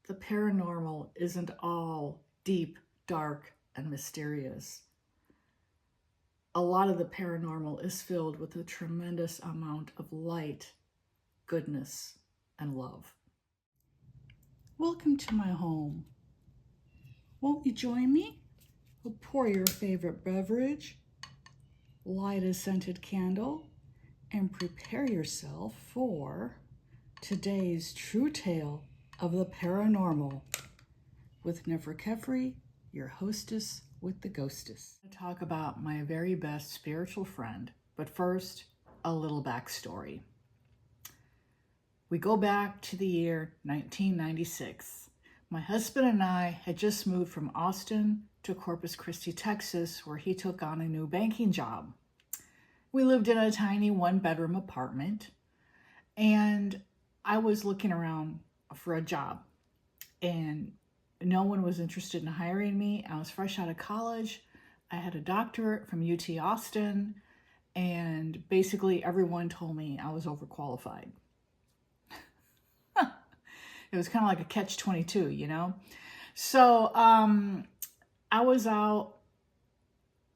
the paranormal isn't all deep, dark, and mysterious. A lot of the paranormal is filled with a tremendous amount of light, goodness, and love. Welcome to my home. Won't you join me? We'll pour your favorite beverage, light a scented candle, and prepare yourself for today's true tale of the paranormal with Neferkefri, your hostess with the ghostess. I talk about my very best spiritual friend, but first, a little backstory. We go back to the year 1996. My husband and I had just moved from Austin to Corpus Christi, Texas, where he took on a new banking job. We lived in a tiny one-bedroom apartment, and I was looking around for a job, and no one was interested in hiring me. I was fresh out of college. I had a doctorate from UT Austin, and basically everyone told me I was overqualified. It was kind of like a catch-22, you know? So I was out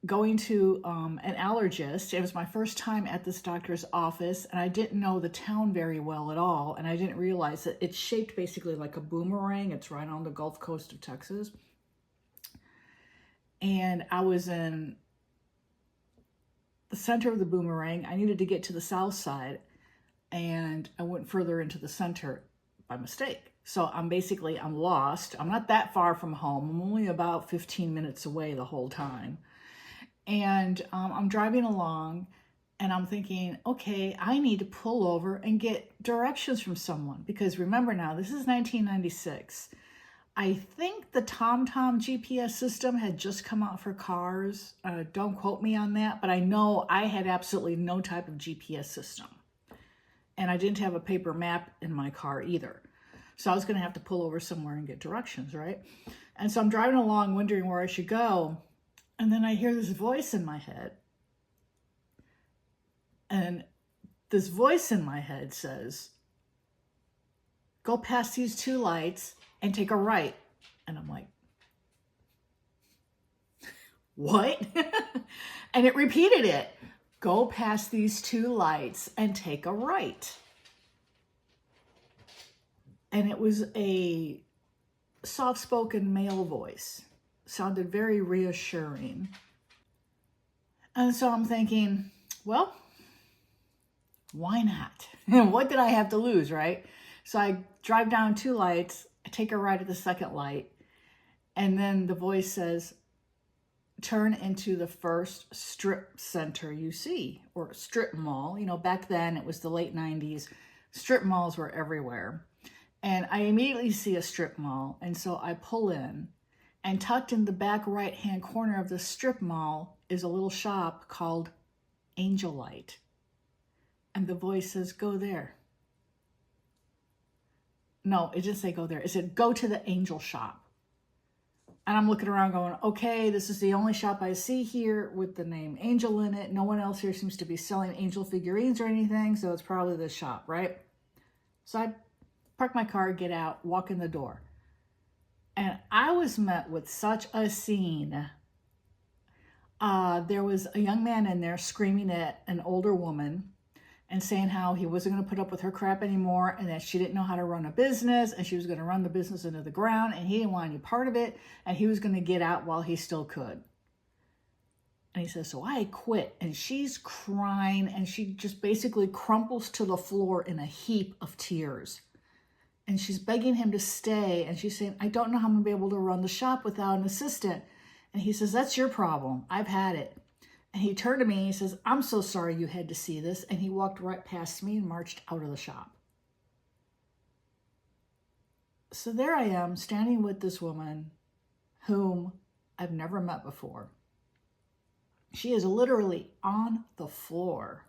going to an allergist. It was my first time at this doctor's office, and I didn't know the town very well at all, and I didn't realize that it's shaped basically like a boomerang. It's right on the Gulf Coast of Texas. And I was in the center of the boomerang. I needed to get to the south side, and I went further into the center by mistake. So I'm lost. I'm not that far from home. I'm only about 15 minutes away the whole time. And I'm driving along, and I'm thinking, okay, I need to pull over and get directions from someone. Because remember now, this is 1996. I think the TomTom GPS system had just come out for cars. Don't quote me on that, but I know I had absolutely no type of GPS system. And I didn't have a paper map in my car either. So I was going to have to pull over somewhere and get directions, right? And so I'm driving along wondering where I should go. And then I hear this voice in my head. And this voice in my head says, go past these two lights and take a right. And I'm like, what? And it repeated it. Go past these two lights and take a right. And it was a soft-spoken male voice. Sounded very reassuring. And so I'm thinking, well, why not? What did I have to lose, right? So I drive down two lights, I take a right at the second light, and then the voice says, turn into the first strip center you see, or strip mall. You know, back then it was the late 90s. Strip malls were everywhere. And I immediately see a strip mall, and so I pull in, and tucked in the back right-hand corner of the strip mall is a little shop called Angel Light. And the voice says, go there. No, it didn't say go there. It said, go to the angel shop. And I'm looking around going, okay, this is the only shop I see here with the name Angel in it. No one else here seems to be selling angel figurines or anything, so it's probably this shop, right? So I park my car, get out, walk in the door. And I was met with such a scene. There was a young man in there screaming at an older woman and saying how he wasn't going to put up with her crap anymore, and that she didn't know how to run a business, and she was going to run the business into the ground, and he didn't want any part of it, and he was going to get out while he still could. And he says, so I quit. And she's crying, and she just basically crumples to the floor in a heap of tears. And she's begging him to stay. And she's saying, I don't know how I'm going to be able to run the shop without an assistant. And he says, that's your problem. I've had it. And he turned to me and he says, I'm so sorry you had to see this. And he walked right past me and marched out of the shop. So there I am standing with this woman whom I've never met before. She is literally on the floor,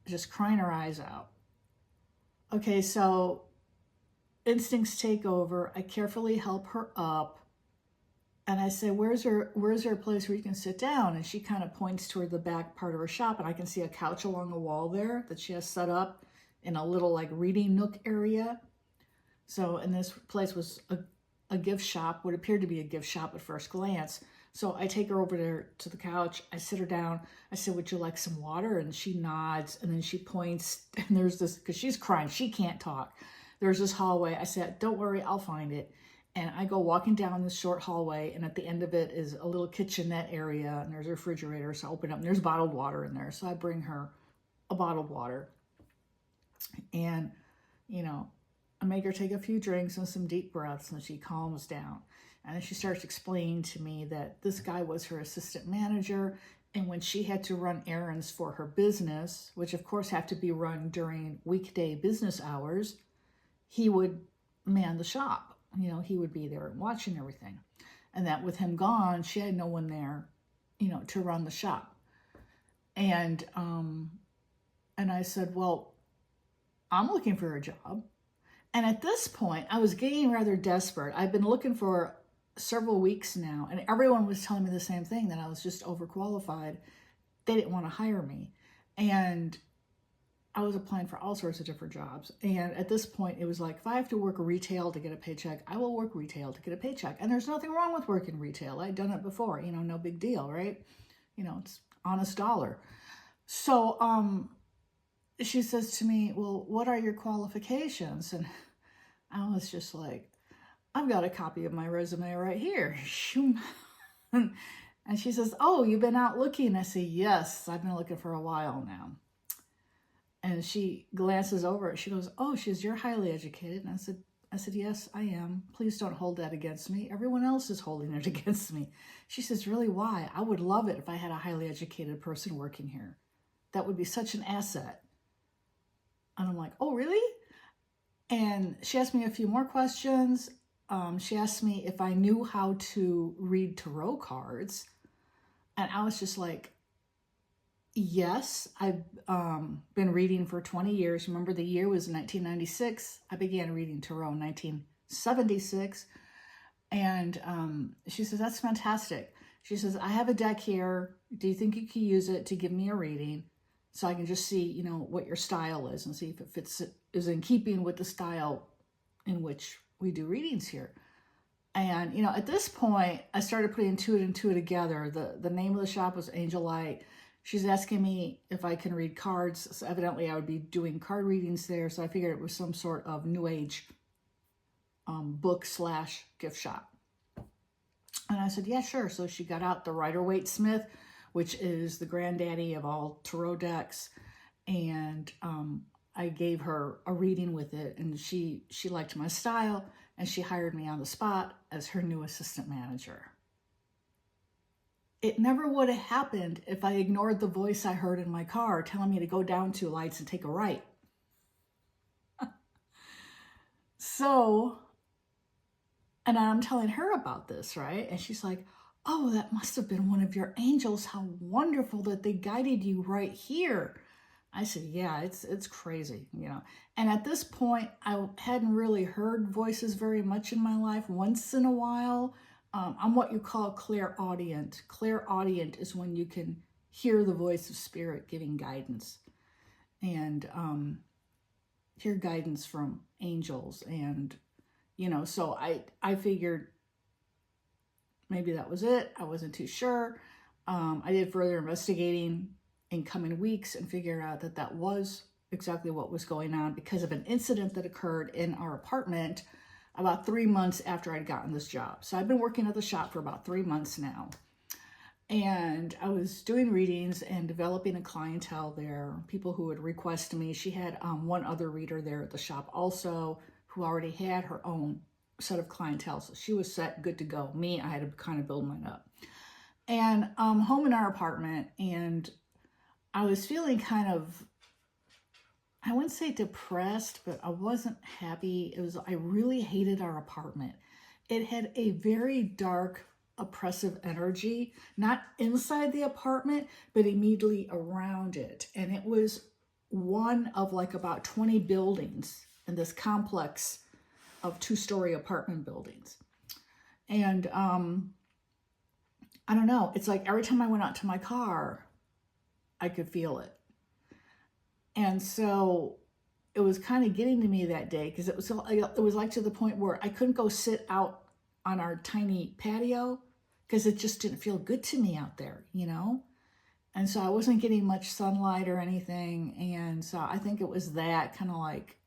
just crying her eyes out. Okay, so instincts take over. I carefully help her up. And I say, where's her place where you can sit down? And she kind of points toward the back part of her shop. And I can see a couch along the wall there that she has set up in a little like reading nook area. So, and this place was a gift shop, what appeared to be a gift shop at first glance. So I take her over there to the couch. I sit her down. I said, would you like some water? And she nods, and then she points, and there's this, because she's crying. She can't talk. There's this hallway. I said, don't worry, I'll find it. And I go walking down this short hallway, and at the end of it is a little kitchenette area, and there's a refrigerator. So I open up, and there's bottled water in there. So I bring her a bottled water. And, you know, I make her take a few drinks and some deep breaths, and she calms down. And then she starts explaining to me that this guy was her assistant manager, and when she had to run errands for her business, which of course have to be run during weekday business hours, he would man the shop. You know, he would be there watching everything. And that with him gone, she had no one there, you know, to run the shop. And I said, well, I'm looking for a job. And at this point, I was getting rather desperate. I've been looking for several weeks now, and everyone was telling me the same thing, that I was just overqualified. They didn't want to hire me. And I was applying for all sorts of different jobs. And at this point, it was like, if I have to work retail to get a paycheck, I will work retail to get a paycheck. And there's nothing wrong with working retail. I'd done it before, you know, no big deal, right? You know, it's honest dollar. So, she says to me, well, what are your qualifications? And I was just like, I've got a copy of my resume right here. And she says, oh, you've been out looking? I say, yes, I've been looking for a while now. And she glances over it. She goes, oh, you're highly educated. And I said, yes, I am. Please don't hold that against me. Everyone else is holding it against me. She says, really, why? I would love it if I had a highly educated person working here. That would be such an asset. And I'm like, oh, really? And she asked me a few more questions. She asked me if I knew how to read tarot cards. And I was just like, yes, I've been reading for 20 years. Remember, the year was 1996. I began reading tarot in 1976. And she says, that's fantastic. She says, I have a deck here. Do you think you can use it to give me a reading? So I can just see, you know, what your style is and see if it is in keeping with the style in which we do readings here. And, you know, at this point, I started putting two and two together. The name of the shop was Angel Light. She's asking me if I can read cards. So evidently I would be doing card readings there. So I figured it was some sort of New Age book/gift shop. And I said, yeah, sure. So she got out the Rider-Waite-Smith, which is the granddaddy of all tarot decks. And I gave her a reading with it, and she liked my style, and she hired me on the spot as her new assistant manager. It never would have happened if I ignored the voice I heard in my car telling me to go down 2 lights and take a right. So, and I'm telling her about this, right? And she's like, oh, that must have been one of your angels. How wonderful that they guided you right here. I said, yeah, it's crazy, you know. And at this point, I hadn't really heard voices very much in my life. Once in a while, I'm what you call clairaudient. Clairaudient is when you can hear the voice of spirit giving guidance, and hear guidance from angels. And, you know, so I figured maybe that was it. I wasn't too sure. I did further investigating in coming weeks and figured out that that was exactly what was going on because of an incident that occurred in our apartment about 3 months after I'd gotten this job. So I've been working at the shop for about 3 months now. And I was doing readings and developing a clientele there, people who would request me. She had one other reader there at the shop also who already had her own set of clientele. So she was set, good to go. Me, I had to kind of build mine up. And home in our apartment, and I was feeling kind of, I wouldn't say depressed, but I wasn't happy. I really hated our apartment. It had a very dark, oppressive energy, not inside the apartment, but immediately around it. And it was one of like about 20 buildings in this complex of 2-story apartment buildings. And I don't know, it's like every time I went out to my car, I could feel it. And so it was kind of getting to me that day, because it was like to the point where I couldn't go sit out on our tiny patio because it just didn't feel good to me out there, you know? And so I wasn't getting much sunlight or anything. And so I think it was that kind of like,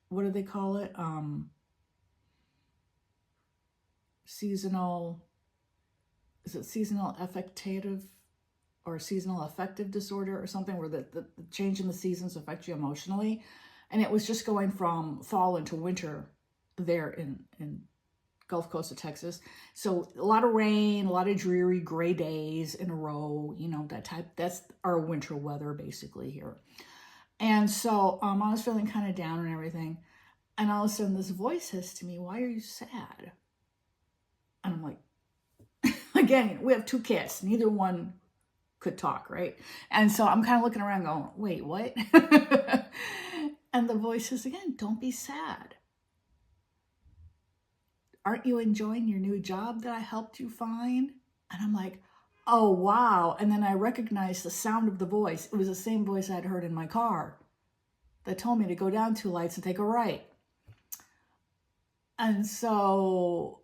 what do they call it? Seasonal, is it seasonal affective or seasonal affective disorder or something, where the change in the seasons affect you emotionally. And it was just going from fall into winter there in Gulf Coast of Texas. So a lot of rain, a lot of dreary gray days in a row, you know, that's our winter weather basically here. And so I was feeling kind of down and everything. And all of a sudden this voice says to me, "Why are you sad?" And I'm like, again, we have 2 cats. Neither one could talk, right? And so I'm kind of looking around going, wait, what? And the voice says again, "Don't be sad. Aren't you enjoying your new job that I helped you find?" And I'm like, oh, wow. And then I recognized the sound of the voice. It was the same voice I'd heard in my car that told me to go down 2 lights and take a right. And so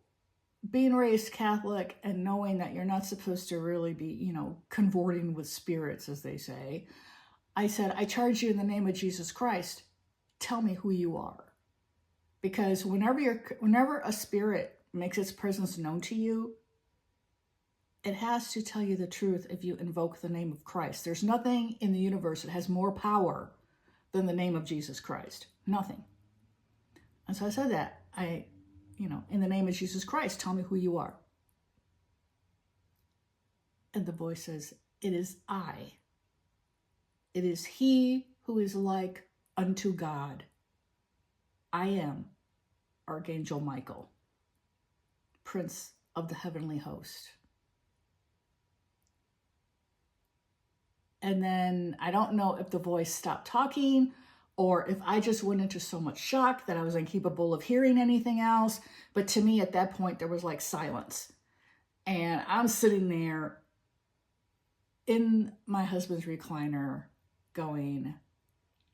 being raised Catholic and knowing that you're not supposed to really be, you know, convorting with spirits, as they say, I said, "I charge you in the name of Jesus Christ, tell me who you are." Because whenever a spirit makes its presence known to you, it has to tell you the truth if you invoke the name of Christ. There's nothing in the universe that has more power than the name of Jesus Christ. Nothing. And so I said that. In the name of Jesus Christ, tell me who you are. And the voice says, "It is I. It is he who is like unto God. I am Archangel Michael, Prince of the Heavenly Host." And then I don't know if the voice stopped talking or if I just went into so much shock that I was incapable of hearing anything else. But to me, at that point, there was like silence. And I'm sitting there in my husband's recliner going,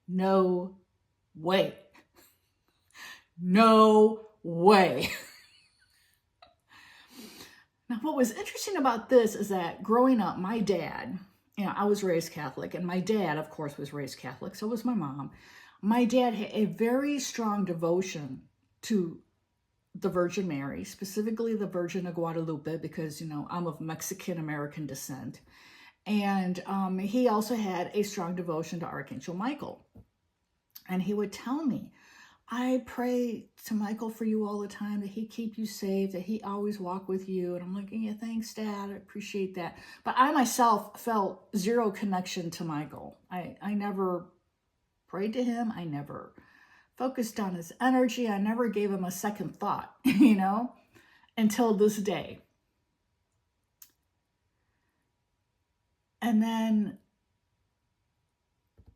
no way. No way. Now, what was interesting about this is that growing up, my dad, I was raised Catholic, and my dad, of course, was raised Catholic. So was my mom. My dad had a very strong devotion to the Virgin Mary, specifically the Virgin of Guadalupe, because, I'm of Mexican-American descent. And he also had a strong devotion to Archangel Michael. And he would tell me, "I pray to Michael for you all the time, that he keep you safe, that he always walk with you." And I'm like, "Yeah, thanks, Dad. I appreciate that." But I myself felt zero connection to Michael. I never prayed to him. I never focused on his energy. I never gave him a second thought, until this day. And then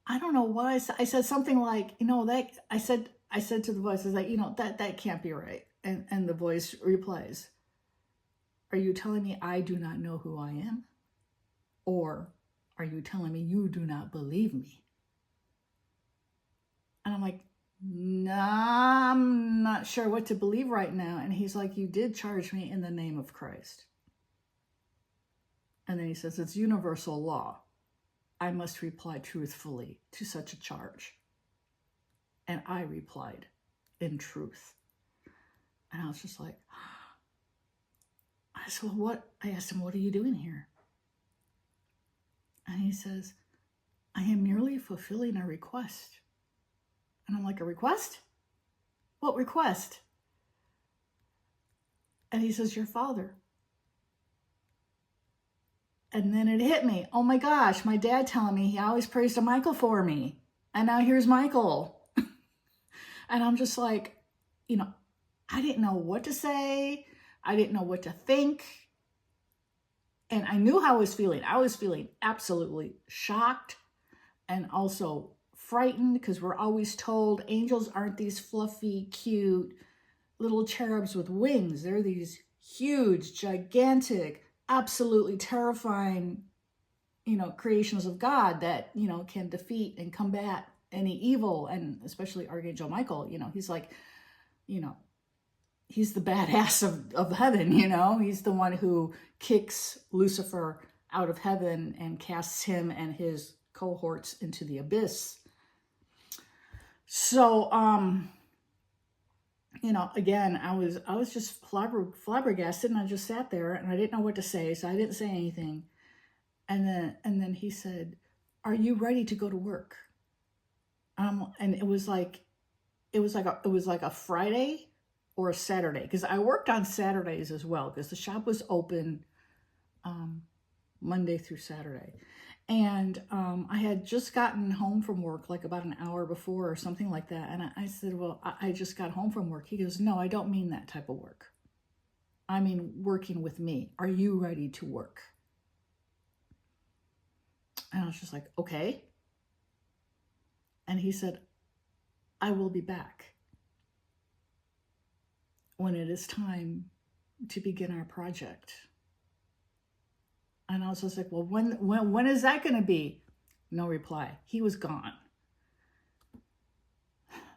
I don't know what I said. I said something like, I said to the voice, that can't be right. And the voice replies, "Are you telling me I do not know who I am? Or are you telling me you do not believe me?" And I'm like, "Nah, I'm not sure what to believe right now." And he's like, "You did charge me in the name of Christ." And then he says, "It's universal law. I must reply truthfully to such a charge." And I replied, "In truth." And I was just like, I said, "Well, I asked him, "What are you doing here?" And he says, "I am merely fulfilling a request." And I'm like, "A request? What request?" And he says, "Your father." And then it hit me. Oh my gosh, my dad telling me he always prays to Michael for me. And now here's Michael. And I'm just like, I didn't know what to say. I didn't know what to think. And I knew how I was feeling. I was feeling absolutely shocked and also frightened, because we're always told angels aren't these fluffy, cute little cherubs with wings. They're these huge, gigantic, absolutely terrifying, creations of God that, can defeat and combat any evil, and especially Archangel Michael, he's like, he's the badass of heaven, he's the one who kicks Lucifer out of heaven and casts him and his cohorts into the abyss. So, again, I was just flabbergasted, and I just sat there and I didn't know what to say, so I didn't say anything. And then he said, "Are you ready to go to work?" And it was like a Friday or a Saturday, because I worked on Saturdays as well, because the shop was open Monday through Saturday. And I had just gotten home from work, like about an hour before or something like that. And I said, "Well, I just got home from work." He goes, "No, I don't mean that type of work. I mean working with me. Are you ready to work?" And I was just like, "Okay." And he said, "I will be back when it is time to begin our project." And I was just like, "Well, when is that going to be?" No reply. He was gone.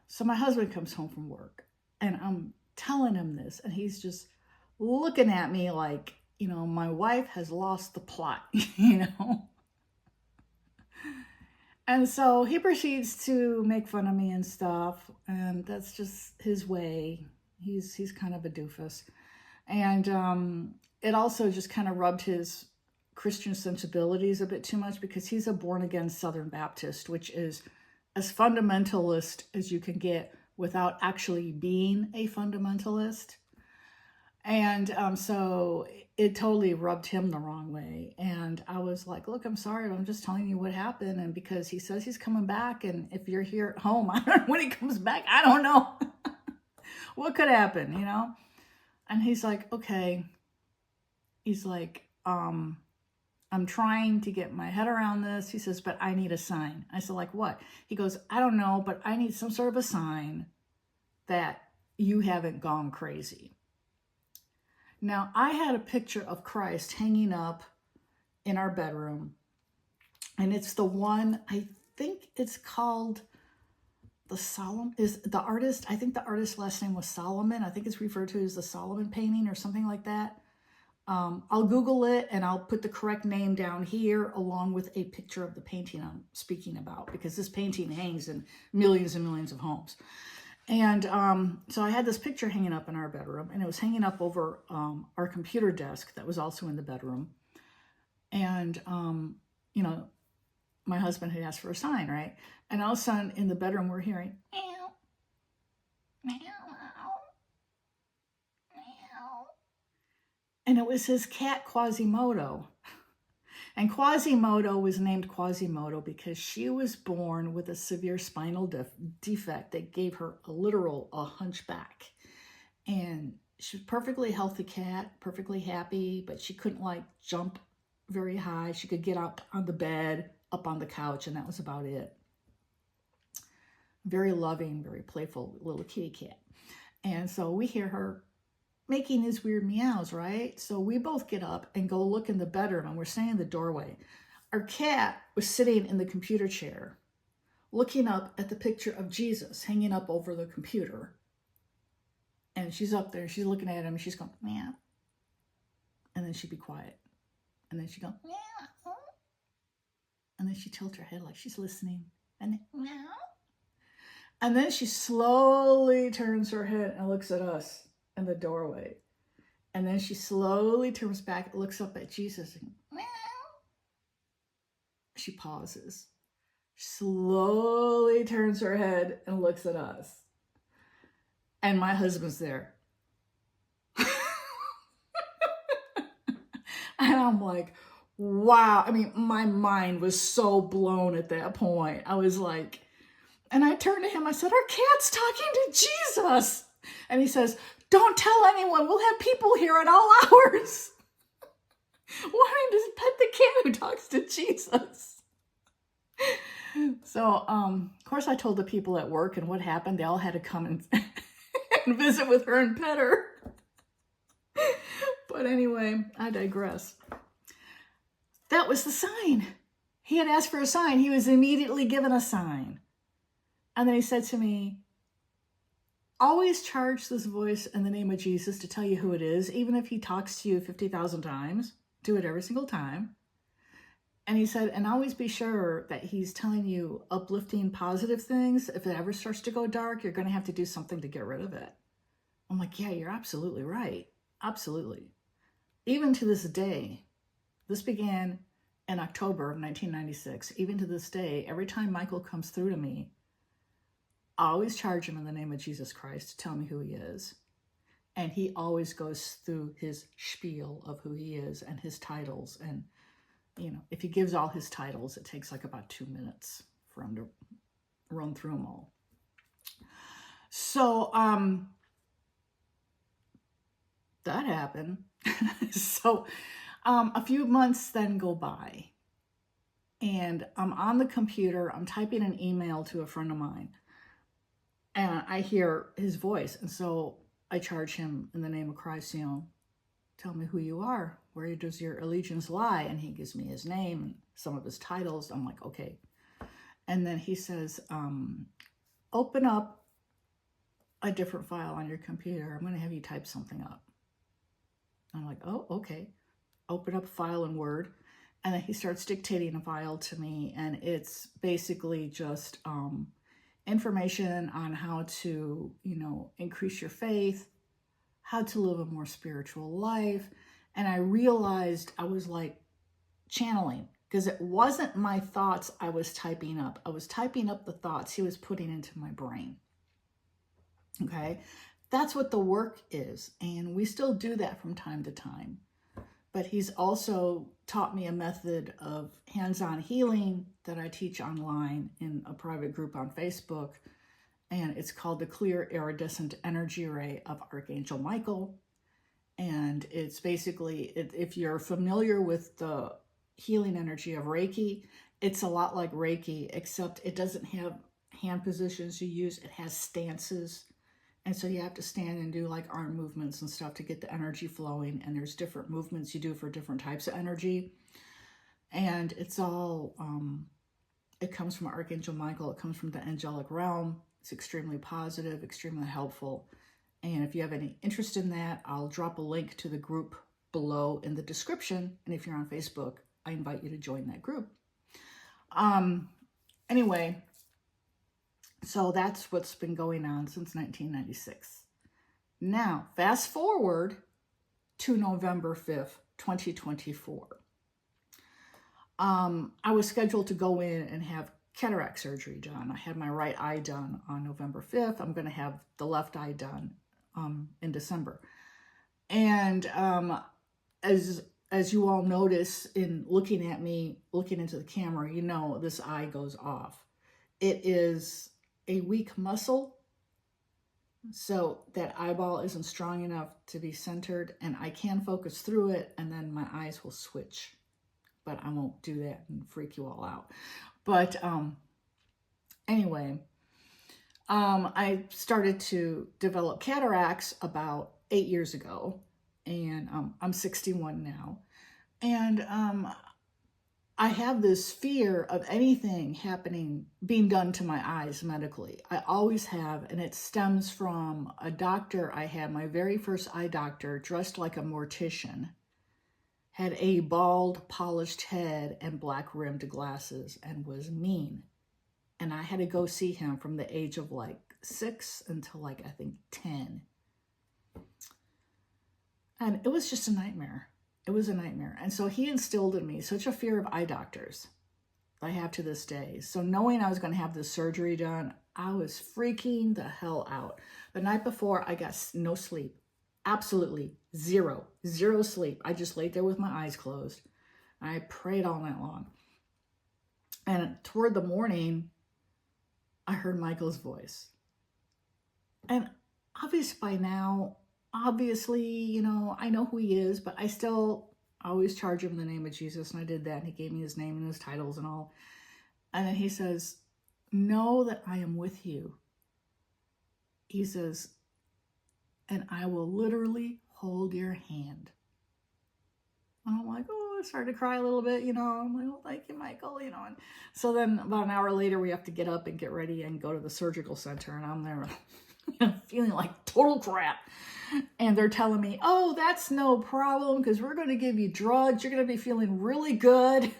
So my husband comes home from work, and I'm telling him this, and he's just looking at me like, my wife has lost the plot, And so he proceeds to make fun of me and stuff, and that's just his way. He's kind of a doofus. And it also just kind of rubbed his Christian sensibilities a bit too much, because he's a born-again Southern Baptist, which is as fundamentalist as you can get without actually being a fundamentalist. And so it totally rubbed him the wrong way. And I was like, "Look, I'm sorry, but I'm just telling you what happened." And because he says he's coming back, and if you're here at home, I don't know when he comes back, I don't know what could happen, And he's like, "Okay." He's like, "I'm trying to get my head around this." He says, "But I need a sign." I said, "Like what?" He goes, "I don't know, but I need some sort of a sign that you haven't gone crazy." Now, I had a picture of Christ hanging up in our bedroom, and it's the one, I think it's called I think the artist's last name was Solomon. I think it's referred to as the Solomon painting or something like that. I'll Google it, and I'll put the correct name down here along with a picture of the painting I'm speaking about, because this painting hangs in millions and millions of homes. And so I had this picture hanging up in our bedroom, and it was hanging up over our computer desk that was also in the bedroom. And, my husband had asked for a sign, right? And all of a sudden in the bedroom, we're hearing, meow, meow, meow. And it was his cat, Quasimodo. And Quasimodo was named Quasimodo because she was born with a severe spinal defect that gave her a hunchback. And she was a perfectly healthy cat, perfectly happy, but she couldn't jump very high. She could get up on the bed, up on the couch, and that was about it. Very loving, very playful little kitty cat. And so we hear her making these weird meows, right? So we both get up and go look in the bedroom, and we're standing in the doorway. Our cat was sitting in the computer chair, looking up at the picture of Jesus hanging up over the computer. And she's up there, she's looking at him, and she's going, meow. And then she'd be quiet. And then she'd go, meow. And then she'd tilt her head like she's listening. And then, meow. And then she slowly turns her head and looks at us in the doorway. And then she slowly turns back, looks up at Jesus, and meow. She pauses, slowly turns her head and looks at us. And my husband's there. And I'm like, wow. I mean, my mind was so blown at that point. I was like, and I turned to him, I said, "Our cat's talking to Jesus." And he says, "Don't tell anyone. We'll have people here at all hours." Wanting to pet the cat who talks to Jesus. So, of course, I told the people at work, and what happened, they all had to come and visit with her and pet her. But anyway, I digress. That was the sign. He had asked for a sign. He was immediately given a sign. And then he said to me, always charge this voice in the name of Jesus to tell you who it is, even if he talks to you 50,000 times. Do it every single time. And he said, and always be sure that he's telling you uplifting, positive things. If it ever starts to go dark, you're going to have to do something to get rid of it. I'm like, yeah, you're absolutely right. Absolutely. Even to this day, this began in October of 1996. Even to this day, every time Michael comes through to me, I always charge him in the name of Jesus Christ to tell me who he is. And he always goes through his spiel of who he is and his titles. And, you know, if he gives all his titles, it takes like about 2 minutes for him to run through them all. So, that happened. So, a few months then go by. And I'm on the computer. I'm typing an email to a friend of mine. And I hear his voice. And so I charge him in the name of Christ, you know, tell me who you are. Where does your allegiance lie? And he gives me his name and some of his titles. I'm like, okay. And then he says, open up a different file on your computer. I'm going to have you type something up. I'm like, oh, okay. Open up a file in Word. And then he starts dictating a file to me. And it's basically just information on how to, you know, increase your faith, how to live a more spiritual life. And I realized I was like channeling, because it wasn't my thoughts I was typing up. I was typing up the thoughts he was putting into my brain. Okay, that's what the work is. And we still do that from time to time. But he's also taught me a method of hands-on healing that I teach online in a private group on Facebook. And it's called the Clear Iridescent Energy Ray of Archangel Michael. And it's basically, if you're familiar with the healing energy of Reiki, it's a lot like Reiki, except it doesn't have hand positions you use. It has stances. And so you have to stand and do like arm movements and stuff to get the energy flowing. And there's different movements you do for different types of energy. And it's all, it comes from Archangel Michael. It comes from the angelic realm. It's extremely positive, extremely helpful. And if you have any interest in that, I'll drop a link to the group below in the description. And if you're on Facebook, I invite you to join that group. Anyway, so that's what's been going on since 1996. Now, fast forward to November 5th, 2024. I was scheduled to go in and have cataract surgery done. I had my right eye done on November 5th. I'm going to have the left eye done in December. And as you all notice in looking at me, looking into the camera, you know this eye goes off. It is a weak muscle, so that eyeball isn't strong enough to be centered, and I can focus through it, and then my eyes will switch. But I won't do that and freak you all out. But anyway, I started to develop cataracts about 8 years ago, and I'm 61 now. And I have this fear of anything happening, being done to my eyes medically. I always have, and it stems from a doctor I had, my very first eye doctor, dressed like a mortician, had a bald, polished head and black rimmed glasses and was mean. And I had to go see him from the age of like 6 until like, I think 10. And it was just a nightmare. It was a nightmare. And so he instilled in me such a fear of eye doctors I have to this day. So knowing I was going to have this surgery done, I was freaking the hell out. The night before, I got no sleep. Absolutely zero sleep. I just laid there with my eyes closed. I prayed all night long. And toward the morning, I heard Michael's voice. And obviously, you know, I know who he is, but I still always charge him in the name of Jesus. And I did that. And he gave me his name and his titles and all. And then he says, know that I am with you. He says, and I will literally hold your hand. And I'm like, oh, I started to cry a little bit, you know. I'm like, oh, thank you, Michael, you know. And so then about an hour later, we have to get up and get ready and go to the surgical center. And I'm there feeling like total crap. And they're telling me, oh, that's no problem because we're going to give you drugs. You're going to be feeling really good.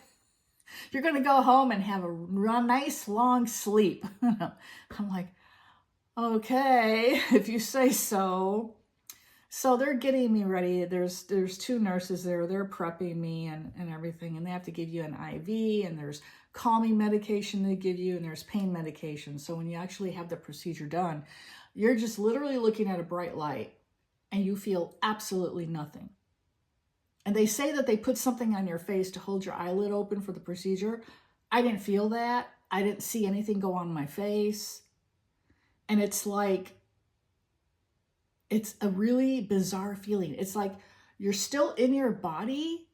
You're going to go home and have a nice long sleep. I'm like, okay, if you say so. So they're getting me ready. There's two nurses there. They're prepping me and everything. And they have to give you an IV, and there's calming medication they give you, and there's pain medication. So when you actually have the procedure done, you're just literally looking at a bright light and you feel absolutely nothing. And they say that they put something on your face to hold your eyelid open for the procedure. I didn't feel that. I didn't see anything go on my face. And it's like, it's a really bizarre feeling. It's like you're still in your body,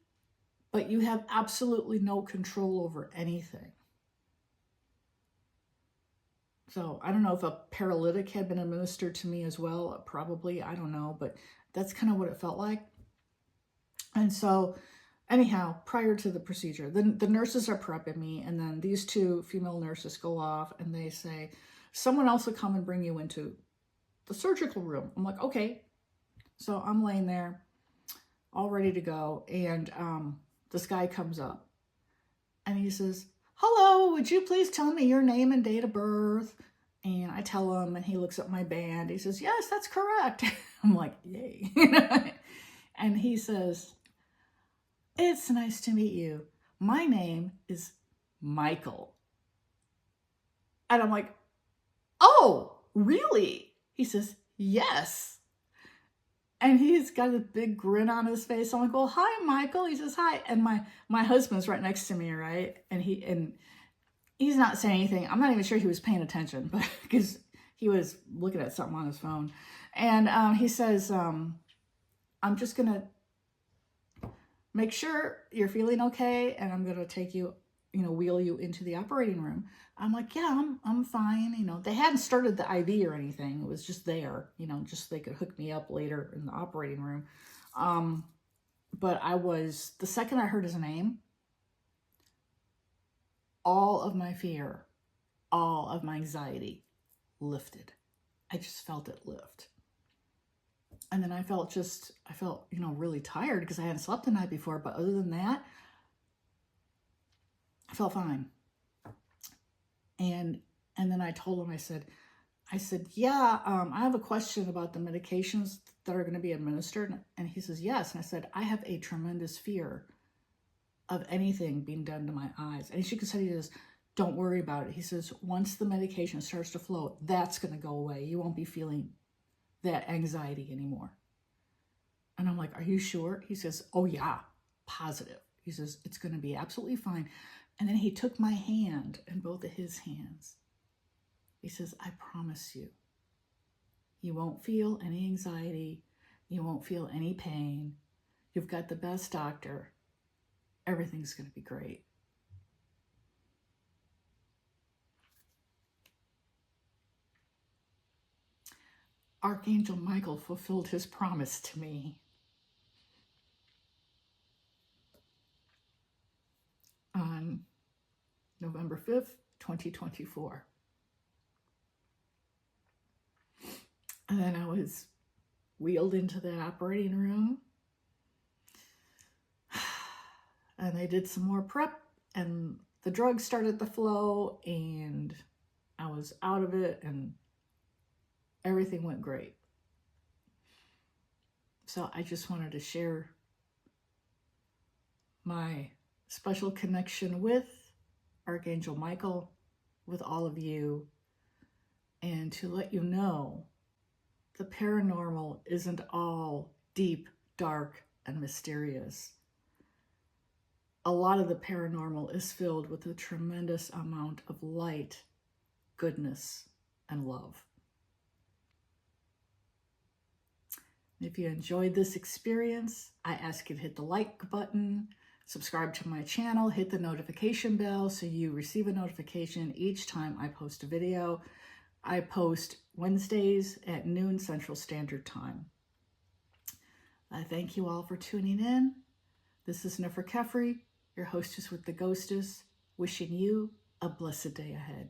but you have absolutely no control over anything. So I don't know if a paralytic had been administered to me as well. Probably, I don't know, but that's kind of what it felt like. And so anyhow, prior to the procedure, the nurses are prepping me, and then these two female nurses go off and they say, someone else will come and bring you into the surgical room. I'm like, okay. So I'm laying there all ready to go. And this guy comes up and he says, hello, would you please tell me your name and date of birth? And I tell him, and he looks at my band. He says, yes, that's correct. I'm like, yay. And he says, it's nice to meet you. My name is Michael. And I'm like, oh, really? He says, yes. And he's got a big grin on his face. I'm like, well, hi, Michael. He says, hi. And my husband's right next to me, right? And he's not saying anything. I'm not even sure he was paying attention, but because he was looking at something on his phone. And he says, I'm just going to make sure you're feeling okay, and I'm going to take you, wheel you into the operating room. I'm like, yeah, I'm fine. They hadn't started the IV or anything. It was just there, just so they could hook me up later in the operating room. But the second I heard his name, all of my fear, all of my anxiety lifted. I just felt it lift. And then I felt really tired because I hadn't slept the night before. But other than that, I felt fine. And then I told him, I said, yeah, I have a question about the medications that are going to be administered. And he says, yes. And I said, I have a tremendous fear of anything being done to my eyes. And he shook his head. He says, don't worry about it. He says, once the medication starts to flow, that's going to go away. You won't be feeling that anxiety anymore. And I'm like, are you sure? He says, oh yeah, positive. He says, it's going to be absolutely fine. And then he took my hand in both of his hands. He says, I promise you, you won't feel any anxiety. You won't feel any pain. You've got the best doctor. Everything's going to be great. Archangel Michael fulfilled his promise to me. On November 5th, 2024. And then I was wheeled into the operating room. And they did some more prep, and the drugs started to flow, and I was out of it, and everything went great. So I just wanted to share my special connection with Archangel Michael, with all of you, and to let you know the paranormal isn't all deep, dark, and mysterious. A lot of the paranormal is filled with a tremendous amount of light, goodness, and love. If you enjoyed this experience, I ask you to hit the like button, subscribe to my channel, hit the notification bell so you receive a notification each time I post a video. I post Wednesdays at noon Central Standard Time. I thank you all for tuning in. This is Nefer Kefri, your hostess with the ghostess, wishing you a blessed day ahead.